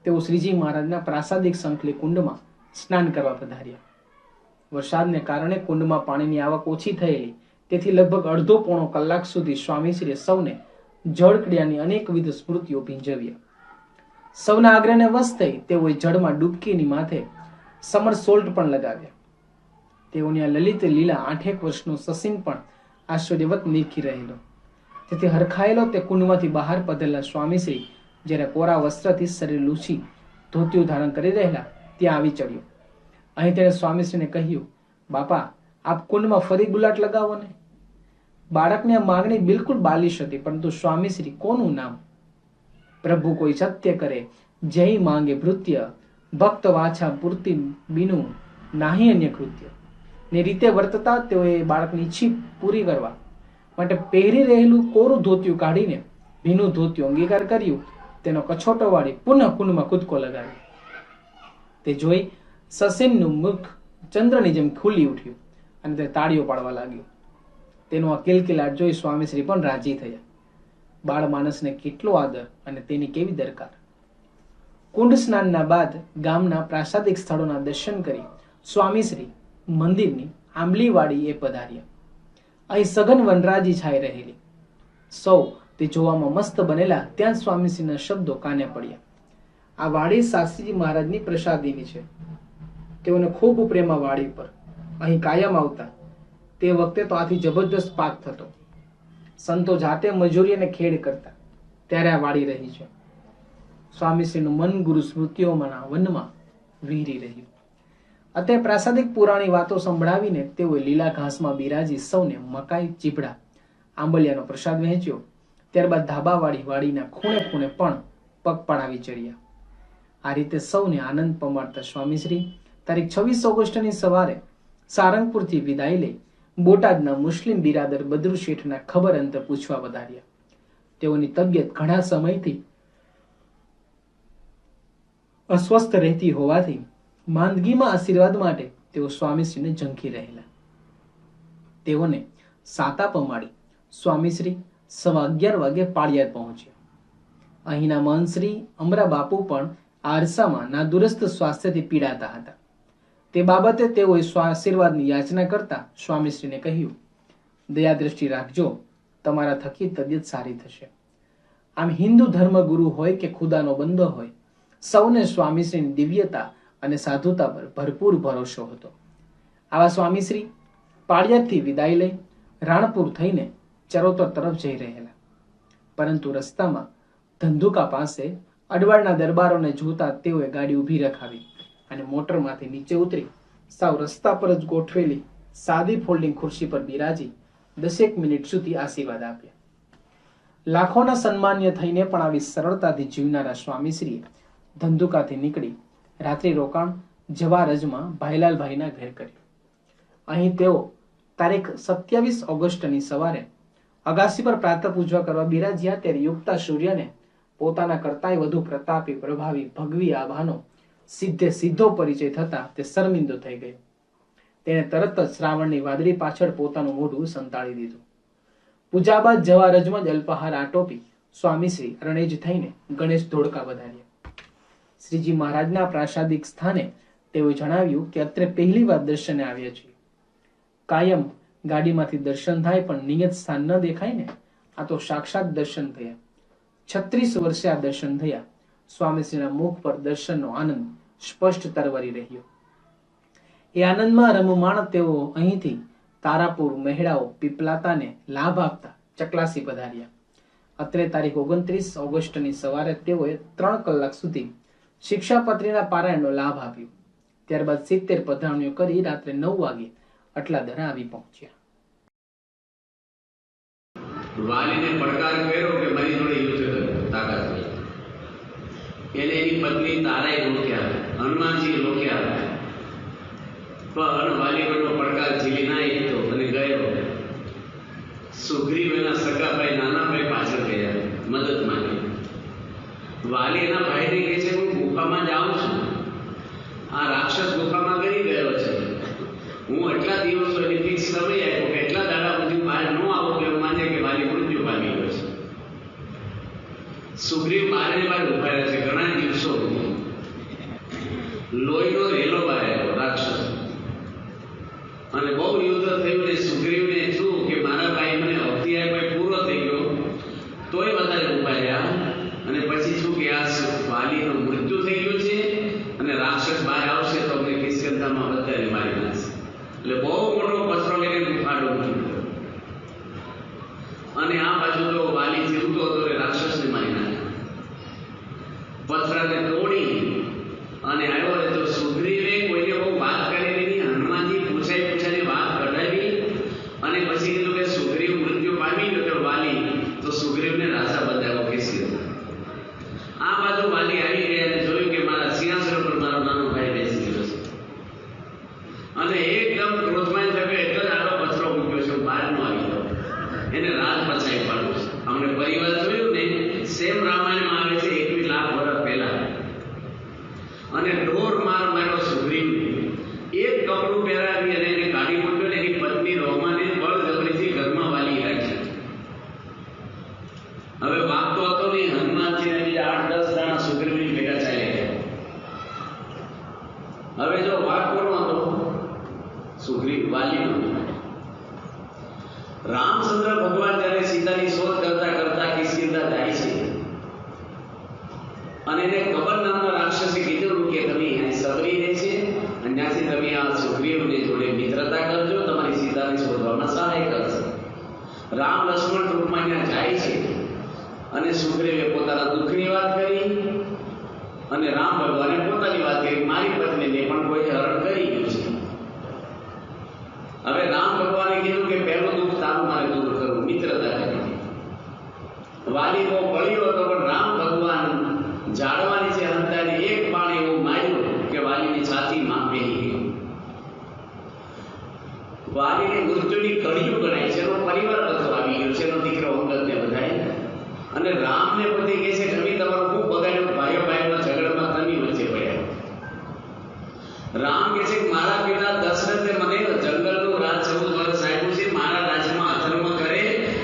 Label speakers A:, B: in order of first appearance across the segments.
A: તેઓ શ્રીજી મહારાજના પ્રાસાદિક સંકલી કુંડમાં સ્નાન કરવા પધાર્યા. વરસાદને કારણે કુંડમાં પાણીની આવક ઓછી થયેલી, તેથી લગભગ અડધો પોણો કલાક સુધી સ્વામીશ્રીએ સૌને જળક્રિયાની અનેકવિધ સ્મૃતિઓ ભીંજવ્યા. સૌના આગ્રહને વશ થઈ તેઓએ જળમાં ડૂબકીની માથે સમરસોલ્ટ પણ લગાવ્યા. તેઓની આ લલિત લીલા 8 વર્ષનો સસીન પણ આશ્ચર્યવત નીરખી રહેલો. તેથી હરખાયેલો તે કુંડમાંથી બહાર પધરેલા સ્વામીશ્રી જ્યારે કોરા વસ્ત્રથી શરીર લૂછી ધોતિયું ધારણ કરી રહેલા ત્યાં આવી ચડ્યો. અહીં તેણે સ્વામીશ્રીને કહ્યું, બાપા, આપ કુંડમાં ફરી ગુલાટ લગાવો ને. બાળકની આ માંગણી બિલકુલ બાલિશ હતી, પરંતુ સ્વામીશ્રી કોનું નામ? પ્રભુ કોઈ સત્ય કરે જય માંગે ભૃત્ય, ભક્ત વાછા પૂર્તિ બીનું નાહી અન્ય કૃત્ય. ને રીતે વર્તતા તેઓએ બાળકની ઈચ્છા પૂરી કરવા માટે પહેરી રહેલું કોરું ધોતિયું કાઢીને ભીનું ધોતિયું અંગીકાર કર્યું. તેનો કછોટો વાળી પુનઃ કુંડમાં કૂદકો લગાવ્યો. તે જોઈ સસેનનું મુખ ચંદ્રની જેમ ખુલી ઉઠ્યું અને તે તાળીઓ પાડવા લાગ્યો. તેનો આ કિલકિલાટ જોઈ સ્વામીશ્રી પણ રાજી થયા. બાળ માણસને કેટલો આદર અને તેની કેવી દરકાર. કુંડ સ્નાનના બાદ ગામના પ્રાસાદિક સ્થળોના દર્શન કરી સ્વામીશ્રી મંદિરની આંબલીવાડી એ પધાર્યા. અહીં સઘન વનરાજી છાઈ રહેલી. સૌ તે જોવામાં મસ્ત બનેલા ત્યાં સ્વામીશ્રીના શબ્દો કાને પડ્યા. આ વાડી શાસ્ત્રીજી મહારાજની પ્રસાદીની છે. તેઓને ખૂબ પ્રેમ આ વાડી પર. અહીં કાયમ આવતા. તે વખતે તો આથી જબરદસ્ત પાક થતો. સંતો જાતે મજૂરી અને ખેડ કરતા. ત્યારે આ વાડી રહી છે. સ્વામીશ્રીનું મન ગુરુ સ્મૃતિઓમાંના વનમાં વિહરી રહ્યું. અત્યારે પ્રાસાદિક પુરાણી વાતો સંભળાવીને તેઓએ લીલા ઘાસમાં બિરાજી સૌને મકાઈ, ચીભડા, આંબલિયાનો પ્રસાદ વહેંચ્યો. ત્યારબાદ ધાબાવાળી વાડીના ખૂણે ખૂણે પણ પગપાળા વિચર્યા. આ રીતે સૌને આનંદ પમાડતા સ્વામીશ્રી તારીખ 26 ઓગસ્ટની સવારે સારંગપુરથી વિદાય લઈ બોટાદના મુસ્લિમ બિરાદર બદ્રુ શેઠના ખબર અંતર પૂછવા વધાર્યા. તેઓની તબિયત ઘણા સમયથી અસ્વસ્થ રહેતી હોવાથી માંદગીમાં આશીર્વાદ માટે તેઓ સ્વામીશ્રીને ઝંખી રહેલા. તેઓને સાતા પમાડી સ્વામીશ્રી 11:15 વાગે પાળિયાદ પહોંચ્યા. અહીંના મહંતશ્રી અમરા બાપુ પણ આરસામાં નાદુરસ્ત સ્વાસ્થ્યથી પીડાતા હતા. તે બાબતે તેઓએ આશીર્વાદની યાચના કરતા સ્વામીશ્રીને કહ્યું, દયા દ્રષ્ટિ રાખજો, તમારા થકી તબિયત સારી થશે. આમ હિન્દુ ધર્મગુરુ હોય કે ખુદાનો બંદો હોય, સૌને સ્વામીશ્રીની દિવ્યતા અને સાધુતા પર ભરપૂર ભરોસો હતો. આવા સ્વામીશ્રી પાળિયાદથી વિદાય લઈ રાણપુર થઈને ચરોતર તરફ જઈ રહેલા. પરંતુ રસ્તામાં ધંધુકા પાસે અડવાળના દરબારોને જોતા તેઓએ ગાડી ઊભી રખાવી અને મોટરમાંથી નીચે ઉતરી સાવ રસ્તા પર જ ગોઠવેલી સાદી ફોલ્ડિંગ ખુરશી પર બિરાજી 10 મિનિટ સુધી આશીર્વાદ આપ્યા. લાખોના સન્માન્ય થઈને પણ આવી સરળતાથી જીવનારા સ્વામીશ્રીએ ધંધુકાથી નીકળી રાત્રિ રોકાણ જવારજમાં ભાઈલાલભાઈના ઘેર કર્યું. અહીં તેઓ તારીખ 27 ઓગસ્ટની સવારે અગાસી પર પ્રાતઃ પૂજવા કરવા બિરાજ્યા. ત્યારે યુક્તા સૂર્યને પોતાના કરતાંય વધુ પ્રતાપી, પ્રભાવી, ભગવી આભાનો સીધો પરિચય થતા તે શર્મિંદો થઈ ગયો. તેણે તરત જ શ્રાવણની વાદળી પાછળ પોતાનું મોઢું સંતાડી દીધું. પૂજા બાદ જવારજમાં જ અલ્પાહાર આટોપી સ્વામીશ્રી રણેજ થઈને ગણેશ ધોળકા વધાર્યા. શ્રીજી મહારાજના પ્રાસાદિક સ્થાને તેઓએ જણાવ્યું કે અત્રે પહેલી વાર દર્શને આવ્યા છીએ. કાયમ ગાડીમાંથી દર્શન થાય પણ નિયત સ્થાન ન દેખાય ને. આ તો સાક્ષાત દર્શન થયા. 36 વર્ષે આ દર્શન થયા. સ્વામીશ્રીના મુખ પર દર્શનનો આનંદ સ્પષ્ટ તરવરી રહ્યો. એ આનંદમાં રમમાણ તેઓ અહીંથી તારાપુર, મહેડાઓ, પીપલાતાને લાભ આપતા ચકલાસી પધાર્યા. અત્રે તારીખ 29 ઓગસ્ટની સવારે તેઓએ 3 કલાક સુધી શિક્ષાપત્રીના પારાયણનો લાભ આપ્યો. ત્યારબાદ 70 પધરામણીઓ કરી રાત્રે 9 વાગે અટલાદરા આવી પહોંચ્યા.
B: વાલીને પડકાર કર્યો કે મારી જોડે યુદ્ધ કરો, તાકાત હોય. એને એની પત્ની તારાએ રોક્યા, હનુમાનજી રોક્યા, પણ વાલી કોઈનો પડકાર ઝીલી ના એકતો અને ગયો. સુગ્રીવ એના સગા ભાઈ, નાના ભાઈ પાછળ ગયા મદદ માંગી. વાલી એના ભાઈને કહે છે, હું ગુફામાં જાઉં છું, આ રાક્ષસ ગુફામાં ગઈ ગયો છે, હું એટલા દિવસો એની ફિક્સ સમય આપ્યો કે એટલા દાડા સુધી બહાર ન આવો તો એવું માને કે વાલી મૃત્યુ પામી ગયો છે. સુગ્રીવ બહાર ઉભા રહે છે ઘણા દિવસો સુધી. વાલીનું મૃત્યુ થઈ ગયું છે અને રાક્ષસ બહાર આવશે તો અમને કિસ્કંધામાં બધાને મારી નાખશે. એટલે બહુ મોટો પથરો લઈને ગુફાડો મૂકી દીધો. અને આ બાજુ તો વાલી જીવતો હતો એ રાક્ષસને મારી નાખ્યો. પથરાને તોડી અને આવ્યો ને તો સુગ્રીવે કોઈને બહુ વાત કરેલી નહીં. હનુમાનજી પૂછાની વાત કઢાવી અને પછી કીધું કે સુગ્રીવ મૃત્યુ પામી ગયો તો વાલી તો સુગ્રીવને રાજા બતાવ્યો કેસી. આ બાજુ વાલી આવી ગયા અને જોયું કે મારા સિંહાસન પર મારો નાનો ભાઈ બેસી ગયો છે અને એકદમ ક્રોધમાન થયો. એટલો જ આટલો પથરો મૂક્યો છે, બહાર નો આવી ગયો. એને રાજ પચાવી પાડવું છે. અમને પરિવાર જોયું ને સેમ રામાયણમાં આવે છે 21 લાખ વર્ષ પહેલા. અને ઢોર માર માર્યો સુગ્રીવને. એક કપડું પહેરાવી અને એને કાઢી મૂક્યો ને એની પત્ની રોમાને બળજબરીથી ઘરમાં વાલી રાખી. હવે વાગતો હતો નહીં. હનુમાનજી ને બીજા 8-10 દાણા સુગ્રીવની ભેગા ચાલ્યા ગયા. હવે જો વાગ કોનો હતો? સુગ્રીવ વાલીનો. રામચંદ્ર ભગવાન જ્યારે સીતાની શોધ કરતા કરતા કિષ્કિંધા જાય છે અને એને કબર નામના રાક્ષસે કીધું કે તમે અહીં સબરી રહે છે અને ત્યાંથી તમે આ સુગ્રીવને જોડે મિત્રતા કરજો, તમારી સીતાને શોધવામાં સહાય કરશે. રામ લક્ષ્મણ રૂપમાં ત્યાં જાય છે અને સુગ્રીવે પોતાના દુઃખની વાત કરી અને રામ ભગવાને પોતાની વાત કરી. મારી પત્નીને પણ કોઈ હરણ કરી ગયું છે. હવે રામ ભગવાને કીધું કે પહેલું દુઃખ તારું મારે દૂર કરવું, મિત્રતા કરી. વાલી બહુ બળ્યો હતો પણ રામ ભગવાન જાળવાની છે હંતાને એક બાણ એવું માર્યું કે વાલીની છાતીમાં બેહી ગયું. વાલીની મૃત્યુની કડીઓ ગણાય છે. એનો પરિવાર બધો આવી ગયો છે. એનો દીકરો અંગદને બધાય અને રામને બધી કહે છે તમે તમારો ખૂબ બગાડ્યો. ભાઈઓ ભાઈઓના ઝઘડામાં તમે વચ્ચે પડ્યા. રામ કહે છે કે મારા પિતા દશરથે મને જંગલનું રાજ 14 વર્ષ આપ્યું છે. મારા રાજ્યમાં અધર્મ કરે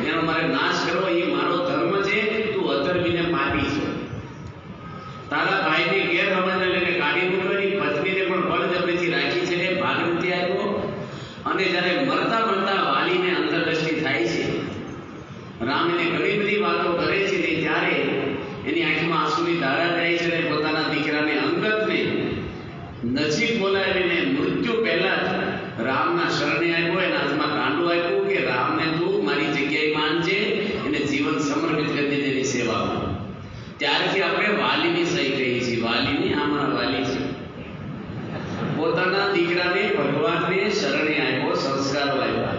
B: એનો મારે નાશ કરવો એ મારો ધર્મ છે. તું અધર્મીને પાપી છે. તારા ભાઈની ગેરસમજને લઈને કાઢી મૂકવાની પત્નીને પણ બળજબરીથી રાખી છે. ભાગ નથી આવ્યો. અને જ્યારે મરતા મરતા વાલીને અંતરદ્રષ્ટિ થાય છે, રામ એને ઘણી બધી વાતો કરે છે ને ત્યારે એની આંખમાં આંસુની ધારા થાય છે અને પોતાના દીકરાને અંગદને નજીક બોલાવીને મૃત્યુ પહેલા જ રામના શરણે આવ્યો. એના હાથમાં કાંડું આપ્યું કે રામને તું મારી જગ્યાએ માનજે, એને જીવન સમર્પિત કરી દેજે એની સેવામાં. ત્યારથી આપણે વાલીની સહી કહીએ છીએ. વાલીની આમાં વાલી છે. પોતાના દીકરાને ભગવાનને શરણે આપ્યો, સંસ્કારો આપ્યા.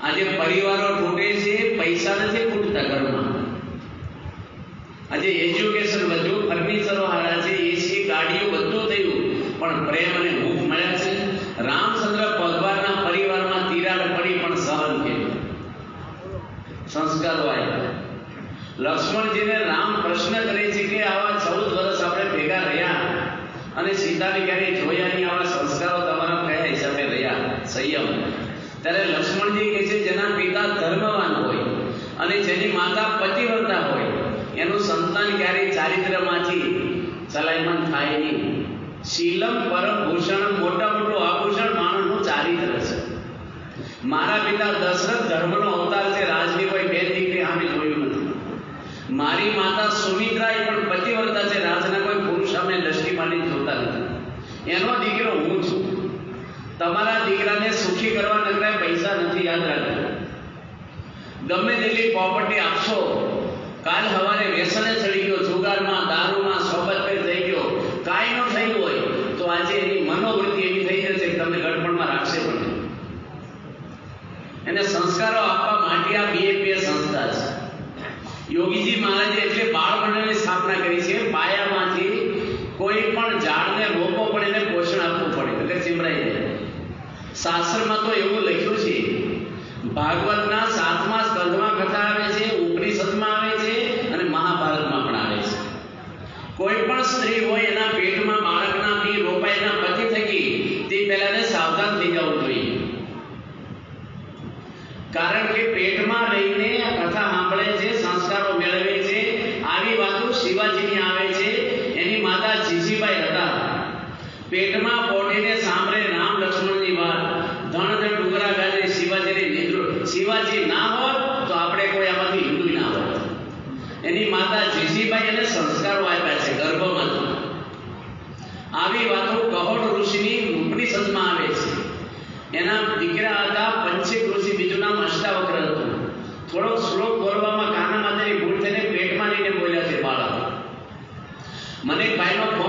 B: આજે પરિવારો તૂટે છે, પૈસા નથી ખૂટતા ઘરમાં. આજે એજ્યુકેશન વધ્યું, ફર્નિચરો હારા છે, એસી ગાડીઓ બધું થયું, પણ પ્રેમ અને હૂંફ મળ્યા છે. રામચંદ્ર ભગવાનના પરિવારમાં તિરાડ પડી પણ સહન કર્યું, સંસ્કારો આવ્યા. લક્ષ્મણજીને રામ પ્રશ્ન કરે છે કે આવા 14 વર્ષ આપણે ભેગા રહ્યા અને સીતાને ક્યારેય જોયા નહીં, આવા સંસ્કારો તમારા કયા હિસાબે રહ્યા? સંયમ. ત્યારે લક્ષ્મણજી કહે છે જેના પિતા ધર્મવાન હોય અને જેની માતા પતિવ્રતા હોય એનું સંતાન ક્યારેય ચારિત્રમાંથી ચલાયમાન થાય નહીં. શીલમ પરમ ભૂષણ, મોટા મોટું આભૂષણ માણસનું ચારિત્ર છે. મારા પિતા દશરથ ધર્મનો અવતાર છે. રાજની કોઈ બે દીકરી આમે જોયું નથી. મારી માતા સુમિત્રા એ પણ પતિવ્રતા છે. રાજના કોઈ પુરુષ સામે દ્રષ્ટિ માંડી જોતા નથી. એનો દીકરો હું છું. તમારા દીકરાને સુખી કરવા નકરા પૈસા નથી, યાદ રાખજો. ગમે તેટલી પ્રોપર્ટી આપશો, કાલ સવારે વ્યસને ચડી ગયો, જુગારમાં, દારૂમાં, સોબત થઈ ગયો, કાંઈ ન થયું હોય તો આજે એની મનોવૃત્તિ એવી થઈ જશે કે તમને ગડપણમાં રાખશે પણ. એને સંસ્કારો આપવા માટે આ BAPS સંસ્થા છે. યોગીજી મહારાજે એટલે બાળ મંડળની સ્થાપના કરી છે. પાયામાંથી કોઈ પણ ઝાડને રોપો પણ એને પોષણ આપવું પડે એટલે ચીમરાઈ જાય. શાસ્ત્રમાં તો એવું લખ્યું છે. ભાગવતના 7મા સ્કંધમાં કથા આવે છે, ઉપનિષદમાં આવે છે અને મહાભારતમાં પણ આવે છે. કોઈ પણ સ્ત્રી હોય એના પેટમાં બાળકના બી રોપાય એના પતિ થકી તે પહેલાને સાવધાન થઈ જવું જોઈએ. કારણ કે પેટમાં રહીને કથા સાંભળે છે, સંસ્કારો મેળવે છે. આવી વાતો શિવાજીની આવે છે. એની માતા જીજીબાઈ હતા. પેટમાં પોઢીને સાંભળે રામ લક્ષ્મણની વાત, ધણ ધણ ડુંગરા ગાજે શિવાજીની નિદ્રો. શિવાજી ના હોત તો આપણે કોઈ આમાંથી હિન્દુ ના હોત. એની માતા જીસીબાઈ એને સંસ્કારો આપ્યા છે ગર્ભમાં. આવી વાતો કહોડ ઋષિની ઉપનિષદમાં આવે છે. એના દીકરા હતા પંચિક ઋષિ, બીજું નામ અષ્ટાવક્ર હતું. થોડોક શ્લોક બોલવામાં કાના માતાની ભૂલ થઈને પેટમાં લઈને બોલ્યા છે બાળક. મને એક ભાઈનો ફોન